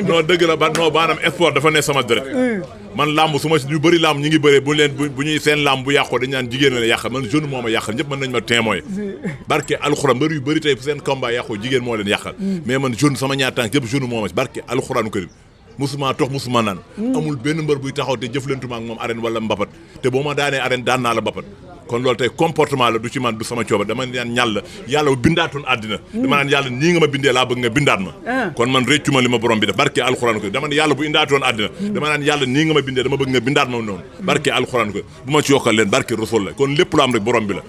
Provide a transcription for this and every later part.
non dëgg la ba non maanaam sport dafa ne sama deret man làmb su ma ñu bëri làmb ñi ngi bëree bu ñuy seen làmb bu yàqoo dañ naan jigéen la yàqal man jeune moo ma yàqal ñëpp mën nañ ma témoin barke alxuraan mbër yu bëri tey fu seen combat yàqoo jigéen moo leen yàqal mais man jeune sama ñaar tànk yëpp jeune moo ma barke alxuraanu karim musuma tox musuma naan amul benn mbër buy taxaw te jëflantuma ak moom arène wala mbapat te boo ma daanee arène daan naa la mbapat kon loolu tey comportement la du ci man du sama cooba dama naan yàlla bindaatoon àddina dama naan yàlla nii nga ma bindee laa bëgg nga bindaat ma kon man réccu ma li ma borom bi def barke alxuraan ko dama ne yàlla bu indaatoon àddina dama naan yàlla nii nga ma bindee dama bëgg nga bindaat ma noonu barke alxuraan ko bu ma ci yokkal leen barke rasul la kon lépp lu am rek borom bi la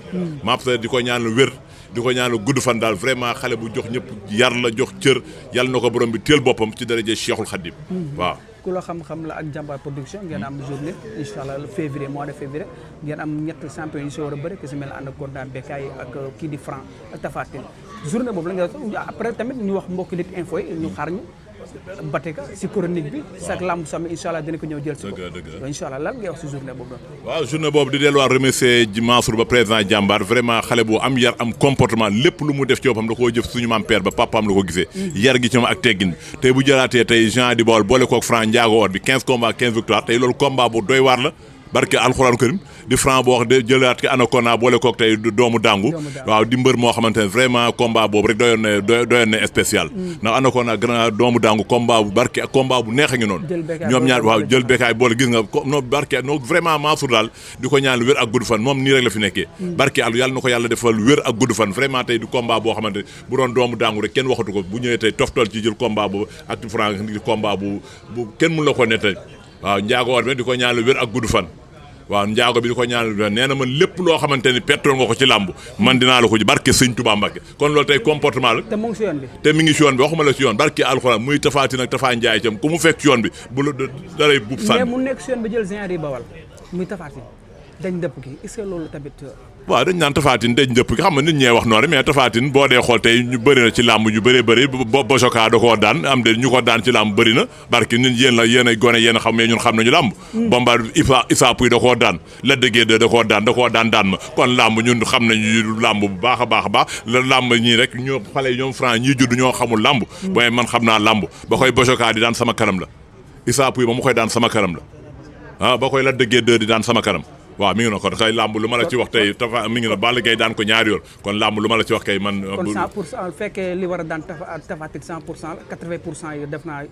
maap sa di ko ñaanal wér di ko ñaanal gudd fan daal vraiment xale bu jox ñëpp yar la jox cër yàlla na ko borom bi teel boppam ci daraje Cheikhul Khadim waaw ku la xam-xam la ak jàmbaar production ngeen am journée incha allah février mois de février ngeen am ñett champion yi si war a bëri ki si mel ànd ak Gonda Bekkaay ak kii di Franc ak Tapha Tine journée boobu la ngeen après tamit ñu wax mbokki Lutte Info yi ñu xaar ñu Batika si chronique bi chaque lamb sama incha allah dina ko ñëw jël si ko incha allah lan ngay wax si journée boobu waaw journée boobu di delluwaat remercier Mansour ba président jàmbaar vraiment xale bu am yar am comportement lépp lu mu def ci boppam da koo jëf suñu maam père ba papaam la ko gisee yar gi ci moom ak teggin tey bu jëlaatee tey Jean di Bawol boole kook Franc Ndiago or bi 15 combats 15 victoire tey loolu combat bu doy waar la barke alxuraan karim di Franc boo wax de jëlaat ki Anaconda boole kook tey doomu dàngu waaw di mbër moo xamante ne vraiment combat boobu rek doyoon na spécial ndax Anaconda grand doomu dàngu combat bu barke combat bu neex a ngi noonu ñoom ñaar waaw jël Bekkaay boole gis nga no barke no vraiment Mansour daal di ko ñaan wér ak gudd fan moom nii rek la fi nekkee barke yàlla na ko yàlla defal wér ak gudd fan vraiment tey di combat boo xamante bu doon doomu dàngu rek kenn waxatu ko bu ñëwee tey toftal ci jël combat boobu ak Franc di combat bu kenn mun la ko nettali waaw Ndiago or bi di ko ñaan wér ak gudd fan waaw Ndiago bi di ko ñaanal nee na man lépp loo xamante ni pettoon nga ko ci làmb man dinaa la ko ci barke sëñ Touba Mbacke kon loolu tey comportement la te mu ngi si yoon bi te mi ngi si yoon bi waxuma la si yoon barke alxuraan muy Tapha Tine ak Tapha Ndiaye cam ku mu fekk ci yoon bi bu la dalay buub sànni mais mu nekk si yoon bi jël genre yi bawal muy Tapha Tine dañ dëpp ki est-ce que loolu tamit waaw dañ naan Tapha Tine dañ dëpp ki xam nga nit ñee wax noonu mais Tapha Tine boo dee xool tey ñu bëri na ci làmb ñu bëri Bosoka da koo daan am de ñu ko daan ci làmb bëri na barke nit yéen ay gone yéen a xam mais ñun xam nañu làmb Bombar Issa Pouye da koo daan la déggee da koo daan daan ma kon làmb ñun xam nañu làmb bu baax a baax la làmb ñii rek ñoo xale ñoom Franc ñii judd ñoo xamul làmb waaye man xam naa làmb ba koy Bosoka di daan sama kanam la Issa Pouye ba mu koy daan sama kanam la ba koy la déggee di daan sama kanam waaw mi ngi noonu kon kay làmb lu ma la ci wax tey Tapha mi ngi noonu Balla Gaye daan ko ñaari yoon kon làmb lu ma la ci wax kay man. kon 100% fekkee li war a daan Tapha Tine 100% la 80% yi def naa.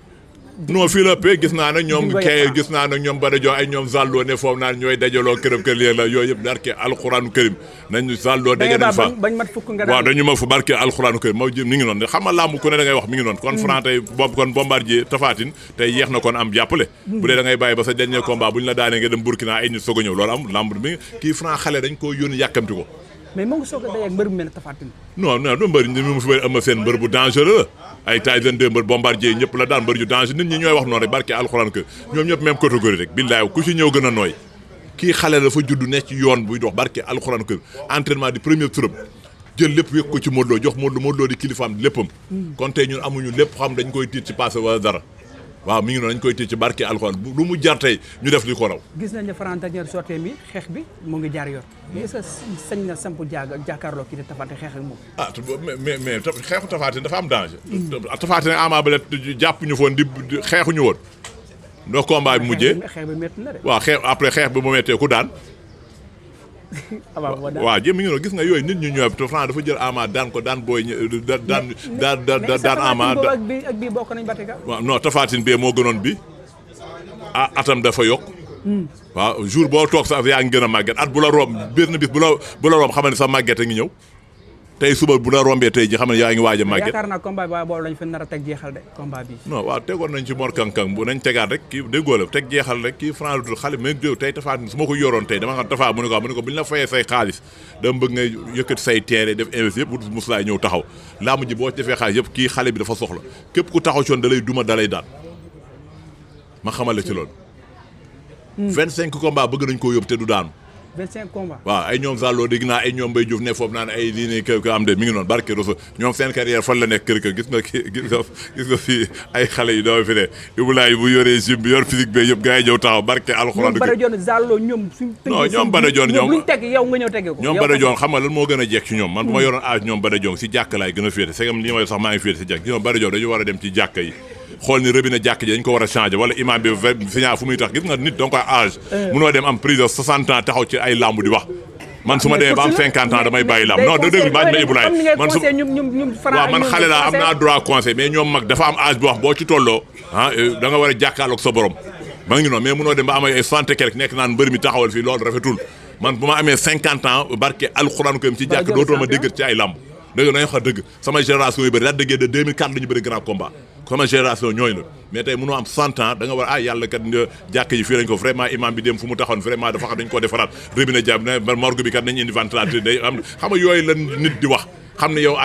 non fii la paix gis naa nag ñoom kay gis naa nag ñoom Bada Diop ay ñoom Zallo ne foofu naan ñooy dajaloo këram kër lii la yooyu yëpp barke alxuraanu karim nañ Zallo daje nañ fa bañ mat fukk nga waaw dañu ma fa barke alxuraanu karim moo mi ngi noonu xam nga làmb ku ne da ngay wax mi ngi noonu kon Franc tey kon Bombardier Tapha Tine tey yeex na kon am jàppale bu dee da ngay bàyyi ba sa dernier combat bu ñu la daanee nga dem Burkina ay nit soog a ñëw loolu am làmb mi kii Franc xale dañ koo yónni yàkkamti ko mais moo ngi soog a daje ak mbër bu mel ne Tapha Tine non du mbër ñi mu fi bëri am seen mbër bu dangereux la ay Tyson 2 mbër Bombardier ñëpp la daan mbër yu danger nit ñi ñooy wax noonu rek barke alxuraan que ñoom ñëpp même catégorie rek billaay ku ci ñëw gën a nooy kii xale la fa judd nekk ci yoon buy dox barke alxuraan que entraînement di premier turam jël lépp yëg ko ci Modou Lo jox Modou Lo di kilifaam léppam kon tey ñun amuñu lépp xam dañ koy tiit ci passé wala dara waaw mi ngi noonu dañ koy téye ci barke alxuraan lu mu jar tey ñu def li ko raw. gis nañ ne Franc dernière sortie bi xeex bi mu ngi jaar yoon. mais est-ce que sañ na sampu jàkkaarloo kii di Tapha Tine xeex ak moom. ah mais xeexu Tapha Tine dafa am danger. Tapha Tine Ama Baldé jàpp ñu foon di xeexuñu woon. noo combat bi mujjee xeex bi métti na de. waaw après xeex bi mu méttee ku daan. waaw jëm mi ngi noonu gis nga yooyu nit ñu ñëw te Franc dafa jël Ama daan ko daan booy daan Ama ak bii bokk nañ Batika. waaw non Tapha Tine bee moo gënoon bi atam dafa yokk waaw jour boo toog sax yaa ngi gën a màgget at bu la romb benn bis bu la romb xam ne sa màgget a ngi ñëw tey suba bu la rombee tey ji xam ne yaa ngi waaj a màgget. yaakaar naa combat bi waaye boobu lañ fi nar a teg jeexal de combat bi. non waaw tegoon nañ ci Mor Kankang bu nañ tegaat rek kii déggoo la teg jeexal rek kii Franc dul xale mais jóg tey Tapha Tine su ma ko yoroon tey dama xam Tapha mu ne ko bu ñu la fayee say xaalis dama bëgg ngay yëkkati say teere def investi yëpp wut muslaay ñëw taxaw laamu ji boo ci defee xaalis yëpp kii xale bi dafa soxla képp ku taxaw ci woon da lay duma da lay daan ma xamale ci loolu 25 combat bëgg nañ koo yóbbu te du daanu 25 combats waaw ay ñoom Zallo dégg naa ay ñoom Mbaye Diouf ne foofu naan ay lii ne kër am de mi ngi noonu barke Rosso ñoom seen carrière fan la nekk kër gis nga fii ay xale yi doo fi ne Ibulaay bu yoree gym bi yor physique bi yëpp gars yi ñëw taxaw barke alxuraan ñoom Badajon Zallo ñoom non ñoom Badajon ñoom luñ teg yow nga ñëw tege ko ñoom Badajon xam nga lan moo gën a jekk ci ñoom man bu ma yoroon âge ñoom Badajon si jàkk laay gën a féete segam li ma sax maa ngi féete si jàkk ñoom Badajon dañu war a dem ci jàkka yi xool ni robinet jàkk ji dañ ko war a changer wala imam bi signal fu muy tax gis nga nit da nga koy âge munoo dem am prise de 60 ans taxaw ci ay lamb di wax man su ma demee ba am 50 ans damay bàyyi lamb non dëgg bañ ma Ibulaay man su waaw man xale laa am naa droit conseil mais ñoom mag dafa am âge bu wax boo ci tolloo da nga war a jàkkaarloog sa borom ma ngi noonu mais munoo dem ba am ay 60 quelque nekk naan mbër mi taxawal fii loolu rafetul man bu ma amee 50 ans barke alxuraan ko ci jàkk dootoo ma dégg ci ay lamb dëgg nañu wax dëgg sama génération yu bëri daa dëggee de 2004 la ñu bëri grand combat sama génération ñooñu la mais tey mënoo am 100 ans da nga war yàlla kat jàkk yi fii lañ ko vraiment imam bi dem fu mu taxoon vraiment dafa xam dañ ko defaraat robinet jàpp ne morgue bi kat nañ indi ventilateur day am xam nga yooyu la nit di wax xam ne yow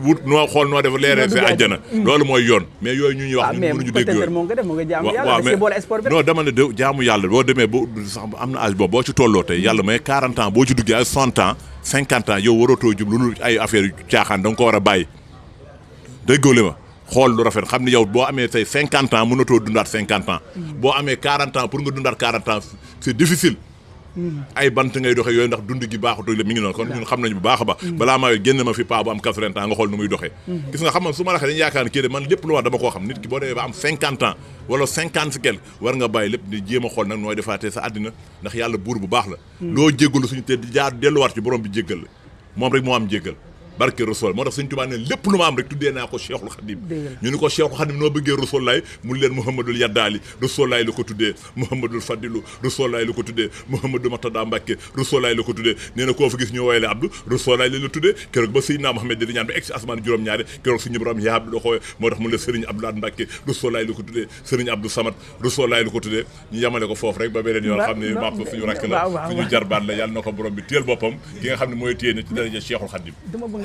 wut noo xool noo def leeree see àjjana loolu mooy yoon mais yooyu ñu ñuy wax ñun mënuñu dégg yooyu waaw mais non dama ne de jaamu yàlla boo demee ba sax am na âge boobu boo ci tolloo tey yàlla may 40 ans boo ci duggee ay 60 ans 50 ans yow waratoo jub lu ay affaire yu caaxaan da nga ko war a bàyyi déggóole ma xool lu rafet xam ne yow boo amee say 50 ans mënatoo dundaat 50 ans boo amee 40 ans pour nga dundaat 40 ans c'est difficile ay bant ngay doxee yooyu ndax dund gi baaxutul mi ngi noonu kon ñun xam nañu bu baax a baax balaa maa génn ma fi paa bu am 80 ans nga xool nu muy doxee gis nga xam man su ma la waxee dañu yaakaar ne kii de man lépp lu wax dama koo xam nit ki boo demee ba am 50 ans wala 50 si quelque war nga bàyyi lépp di jéem a xool nag nooy defaatee sa àddina ndax yàlla buur bu baax la loo jéggalu suñu te di jaar delluwaat ci borom bi jéggal la moom rek moo am jéggal barke Rasul moo tax Sëñ Tuubaa ne lépp lu ma am rek tuddee naa ko Cheikhul Khadim ñu ni ko Cheikhul Khadim noo bëggee Rasul laay mun leen Mouhamadul Yaddaali Rasul laay la ko tuddee Mouhamadul Fadilu Rasul laay la ko tuddee Mouhamadou Matada Mbacke Rasul laay la ko tuddee nee na koo fa gis ñu woyale Abdou Rasul laay la la tuddee keroog ba Seydina Mohamed di ñaan ba egg si asmaan juróom-ñaari keroog suñu borom yaa Abdou la xoowe moo tax mun la Serigne Abdou Lahad Mbacke Rasul laay la ko tuddee Serigne Abdou Samad Rasul laay la ko tuddee ñu yamale ko foofu rek ba beneen yoon xam ne mapp suñu rakk la suñu jarbaat la yàlla na ko borom bi téel boppam ki nga xam ne mooy téye ne ci daraja Cheikhul Khadim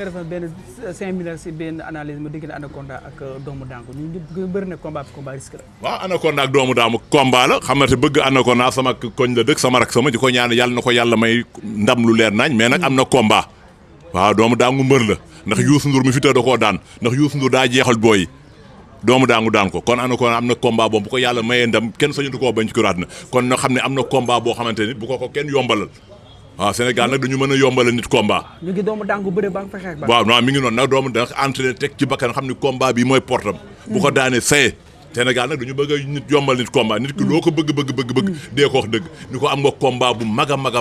5 minutes si benn analyse mu diggante Anaconda ak doomu daangu ñu ñëpp bëri na combat risque la waaw Anaconda ak doomu daamu combat la xam nga te bëgg Anaconda sama koñ la dëkk sama rak sama di ko ñaan yàlla na ko yàlla may ndam lu leer nañ mais nag am na combat waaw doomu daangu mbër la ndax Youssou Ndour mi fi tëdd da koo daan ndax Youssou Ndour daa jeexal booyi doomu daangu daan ko kon Anaconda am na combat boobu bu ko yàlla mayee ndam kenn sañu du koo bañ ci kuraat na kon na xam ne am na combat boo xamante ni bu ko kenn yombalal waaw Sénégal nag dañu mën a yombale nit combat ñu ngi doomu daangu bëre ba nga fexe ak waaw non mi ngi noonu nag doomu da entraîné teg ci bakkan xam ni combat bi mooy portam bu ko daanee saye Sénégal nag dañu bëgg a nit yombal nit combat nit ki loo ko bëgg dee ko wax dëgg ni ko am nga combat bu mag a mag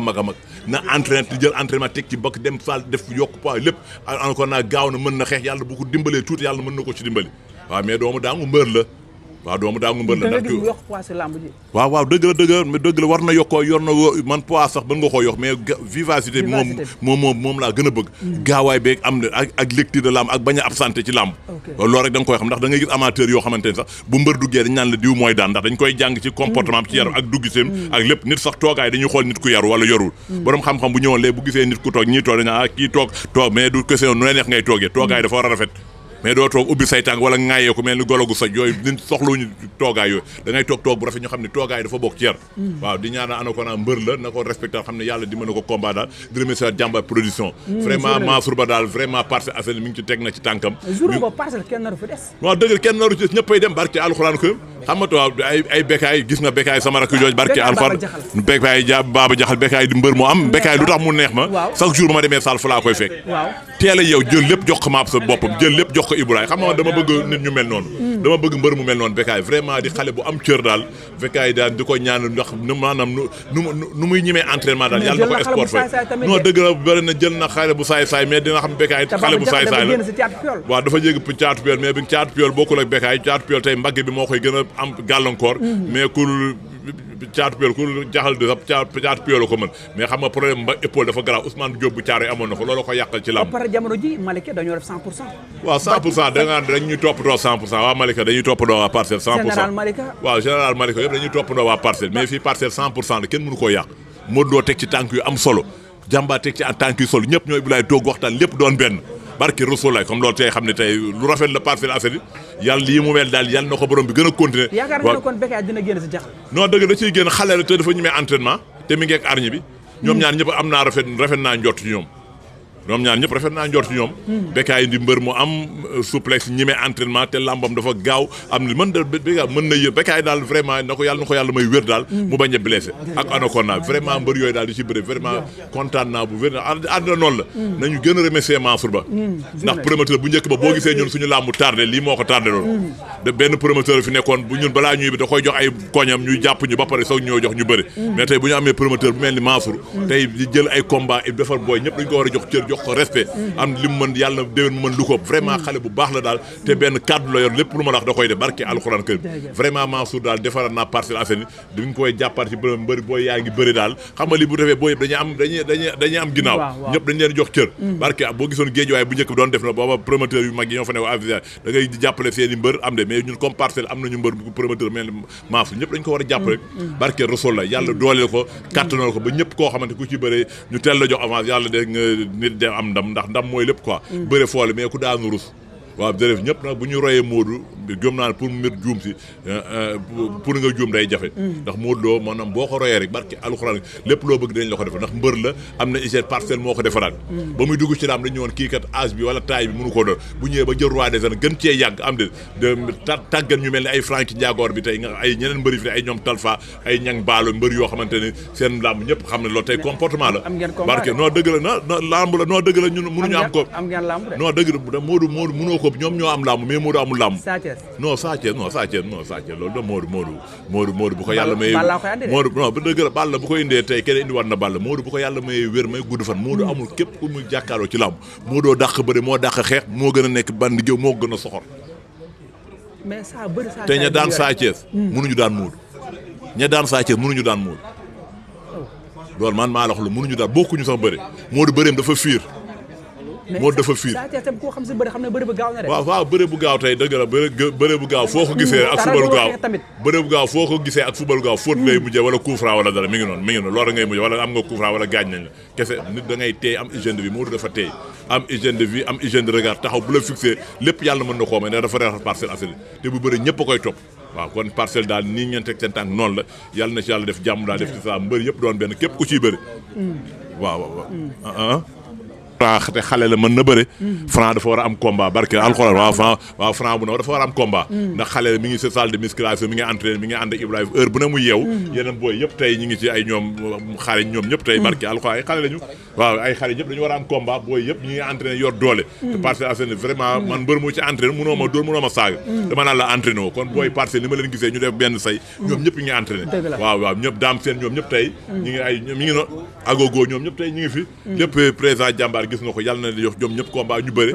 na entraîné di jël entraînement teg ci bakk dem salle def yokk poids lépp encore naa gaaw na mën na xeex yàlla bu ko dimbalee tuuti yàlla mën na ko ci dimbali waaw mais doomu daangu mbër la waaw doomu daangu mbër la ndax yokk poids si lamb ji waaw dëgg la war na yokkoo yor na man poids sax ban nga koo yokk mais vivacité bi moom laa gën a bëgg gaawaay beeg am na ak lecture de lamb ak bañ a absenté ci lamb loolu rek da nga koy xam ndax da ngay gis amateur yoo xamante ne sax bu mbër duggee dañ naan la diw mooy daan ndax dañ koy jàng ci comportement ci yaram ak duggiseem ak lépp nit sax toogaay dañuy xool nit ku yaru wala yorul borom xam-xam bu ñëwoon léegi bu gisee nit ku toog ñii toog dañ kii toog mais du question nu la neex ngay toogee toogaay dafa war a rafet mais doo toog ubbi say tànk wala ŋaayee ko mel ni golo gu soj yooyu nit soxlawuñu toogaay yooyu da ngay toog bu rafet ñu xam ne toogaay dafa bokk ci yar waaw di ñaanal Anaconda mbër la na ko respecté xam ne yàlla di mën na ko combat daal di remercier Jàmbaar production vraiment Mansour Ba daal vraiment Parcelles Assainies mi ngi ci teg na ci tànkam kenn naru fi des waaw dëgg kenn naru ci des ñëppay dem barke alxuraan ko xam nga waaw ay Bécaye gis nga Bécaye sama rakk jooj barke alxuraan Bécaye Baba Jaxal Bécaye di mbër moo am Bécaye lu tax mu neex ma chaque jour ma demee salle fa laa koy fekk teel a yow jël lépp jox ko maap sa boppam jël lépp jox ko Ibrahima xam nga dama bëgg nit ñu mel noonu dama bëgg mbër mu mel noonu Bécaye vraiment di xale bu am cër daal Bécaye daal di ko ñaan ndax maanaam nu muy ñemee entraînement daal yàlla na ko sport fay non dëgg la bëri na jël na xale bu saay mais dina xam Bécaye xale bu saay la waaw dafa jégg caatu piol mais bi caatu piol bokkul ak Bécaye caatu piol tey mbagg bi moo koy gën a am gàllankoor mais caatu piol ku jaxal de sax caatu piol ko mën mais xam nga problème ba épaule dafa grave Ousmane Diop bu Thiaroye amoon na ko loolu ko yàqal ci lamb par jamono ji Malika dañoo def 100% waaw 100% da nga dañuy toppatoo 100% waa Malika dañuy toppatoo waa Parcelles 100% Général Malika waaw Général Malika yëpp dañuy toppatoo waa Parcelles mais fii Parcelles 100% la kenn mënu koo yàq Modou Lo teg ci tànk yu am solo Jàmbaar teg ci tànk yu solo ñëpp ñooy bilaay toog waxtaan lépp doon benn barke Rasulaay comme loolu tey xam ne tey lu rafet la Parcelles Assainies yàlla lii mu mel daal yàlla na ko borom bi gën a continuer yaakaar nga ne kon Bécaye dina génn si jax non dëgg da ciy génn xale la te dafa ñemee entraînement te mi ngi ak arñi bi ñoom ñaar ñëpp am naa rafet naa njott ci ñoom ñoom ñaar ñëpp rafet naa njort ci ñoom. Bécaye di mbër mu am souplesse ñime entraînement te lambam dafa gaaw am na mën na yë Bécaye daal vraiment na ko yàlla may wér daal mu bañ a blessé ak Anaconda vraiment mbër yooyu daal di ci bëri vraiment kontaan naa bu wér àddina noonu la nañu gën a remercier Mansour Ba ndax promoteur bu njëkk ba boo gisee ñun suñu làmbu tardé lii moo ko tardé loolu de benn promoteur fi nekkoon bu ñun balaa ñuy bi da koy jox ay koñam ñuy jàpp ñu ba pare soog ñoo jox ñu bëri mais tey bu ñu amee promoteur bu mel ni Mansour tey di jël ay combat et defar booy ñëpp dañu ko war a jox cër jox ko respect am li mu mën yàlla déwén mu mën lu ko vraiment xale bu baax la daal te benn kàddu la yor lépp lu ma la wax da koy def barke alxuraan kër vraiment Mansour daal defaral naa Parcelles Assainies dañ koy jàppaat ci bërëm mbëri booy yaa ngi bëri daal xam nga li bu defee booy yëpp dañuy am ginnaaw ñëpp dañ leen jox cër barke boo gisoon géej waaye bu njëkk bi doon def na booba promoteur yu mag yi ñoo fa ne avisa da ngay jàppale seen i mbër am de mais ñun comme Parcelles am nañu mbër bu promoteur mel ni Mansour ñëpp dañ ko war a jàppale barke Rasul la yàlla dooleel ko kàttanal ko ba ñëpp koo xamante ku ci bëree ñu teel la jox avance yàlla de nga nit de am ndam ndax ndam mooy lépp quoi bëre foole mais ku daanu rus waaw jërëjëf ñëpp nag bu ñu royee Modou gëm naa ne pour mu juum si pour nga juum day jafe ndax Modou Lo maanaam boo ko royee rek barke alxuraan lépp loo bëgg dañ la ko defal ndax mbër la am na hygiène Parcelles moo ko defaraat ba muy dugg ci daam dañu woon kii kat âge bi wala taille bi mënu ko doon bu ñëwee ba jël roi des arènes gën cee yàgg am de tàggat ñu mel ni ay Franky Ndiagor bi tey nga ay ñeneen mbëri fi ay ñoom Talfa ay ñang baalo mbër yoo xamante ne seen làmb ñëpp xam ne loolu tey comportement la barke non dëgg la non làmb la non dëgg la ñun mënuñu am ko non dëgg la Modou mënoo ko ñoom ñoo am làmb mais Modou amul làmb non Sa Thiès loolu da Modou bu ko yàlla may Modou non bu dëgg la Balla bu ko indee tey keneen indi war na Balla Modou bu ko yàlla may wér may gudd fan Modou amul képp ku mu jàkkaaroo ci làmb Modou dàq bëri moo dàq xeex moo gën a nekk bandi géew moo gën a soxor te ña daan Sa Thiès mënuñu daan Modou ña daan Sa Thiès mënuñu daan Modou loolu man maa la wax la mënuñu daan bokkuñu sax bëri Modou bëreem dafa fiir moo dafa fiir waaw bëre bu gaaw tey dëgg la bëre bu gaaw foo ko gisee ak fubalu gaaw bëre bu gaaw foo ko gisee ak fubalu gaaw faute lay mujjee wala coup franc wala dara mi ngi noonu loolu ngay mujjee wala am nga coup franc wala gaañ nañ la kese nit da ngay teey am hygiène de vie Modou dafa teey am hygiène de vie am hygiène de regard taxaw bu la fixé lépp yàlla mën na koo may ne dafa reer Parcelles Assainies te bu bëre ñëpp a koy topp waaw kon Parcelles daal nii ngeen teg seen tànk noonu la yàlla na ci yàlla def jàmm daal def ci saa mbër yëpp doon benn képp ku ciy bëri waaw Franc te xale la mën na bëre Franc dafa war a am combat barke alxuraan waaw Franc bu naw dafa war a am combat ndax xale la mi ngi sa salle de musculation mi ngi entraîné mi ngi ànd ak Ibrahima heure bu ne mu yeew yeneen booy yëpp tey ñi ngi ci ay ñoom xale ñoom ñëpp tey barke alxuraan ay xale lañu waaw ay xale ñëpp dañu war a am combat booy yëpp ñi ngi entraîné yor doole te Parcelles Assainies vraiment man mbër mu ci entraîné mënoo ma dóor mënoo ma saaga dama naan la entraîné woo kon booy Parcelles ni ma leen gisee ñu def benn say ñoom ñëpp ñi ngi entraîné waaw ñëpp daam seen ñoom ñëpp tey ñi ngi ay mi ngi no agogo ñoom ñëpp tey ñi ngi fi lépp président jàmbaar gis nga ko yàlla na jox ñoom ñëpp combat ñu bëre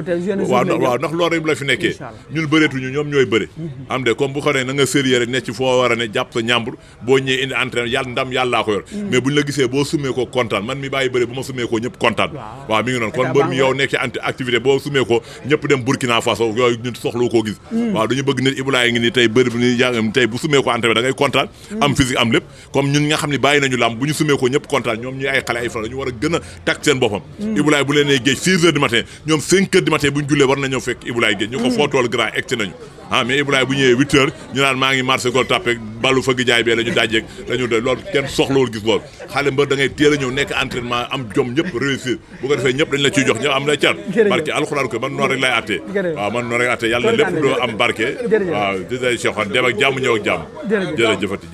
waaw ndax loolu rek la fi nekkee ñun bëreetuñu ñoom ñooy bëre am de comme bu ko ne na nga sérieux rek ne ci foo war a ne jàpp sa ñàmbur boo ñëwee indi entraînement yàlla ndam yàllaa ko yor mais buñ la gisee boo sumee ko kontaan man mi bàyyi bëre bu ma sumee ko ñëpp kontaan waaw mi ngi noonu kon mbër mi yow nekk ci activité boo sumee ko ñëpp dem Burkina Faso yooyu ñun soxla koo gis waaw dañu bëgg nit Ibulaay ngi nii tey bëri bi ni tey bu sumee ko entraînement da ngay kontaan am physique am lépp comme ñun nga xam ne bàyyi nañu làmb bu ñu sumee ko ñëpp kontaan ñoom ñuy ay xale ay fan dañu war a gën a tag seen boppam Ibulaay bu leen nee géej 6 heures du matin ñoom 5 heures du matin bu ñu jullee war na ñëw fekk Ibulaay géej ñu ko foo tool grand egg ci nañu mais Ibulaay bu ñëwee 8 heures ñu naan maa ngi marché gol tàppe ballu fëgg jaay bee la ñu dajeeg dañu de loolu kenn soxlawul gis loolu xale mbër da ngay teel a ñëw nekk entraînement am jom ñëpp réussir bu ko defee ñëpp dañ la ciy jox ñëpp am na car barke alxuraan ko man noonu rek lay attee waaw man noonu rek attee yàlla na lépp doo am barke waaw di day Cheikh dem ak jàmm ñëw ak jàmm jërëjëfati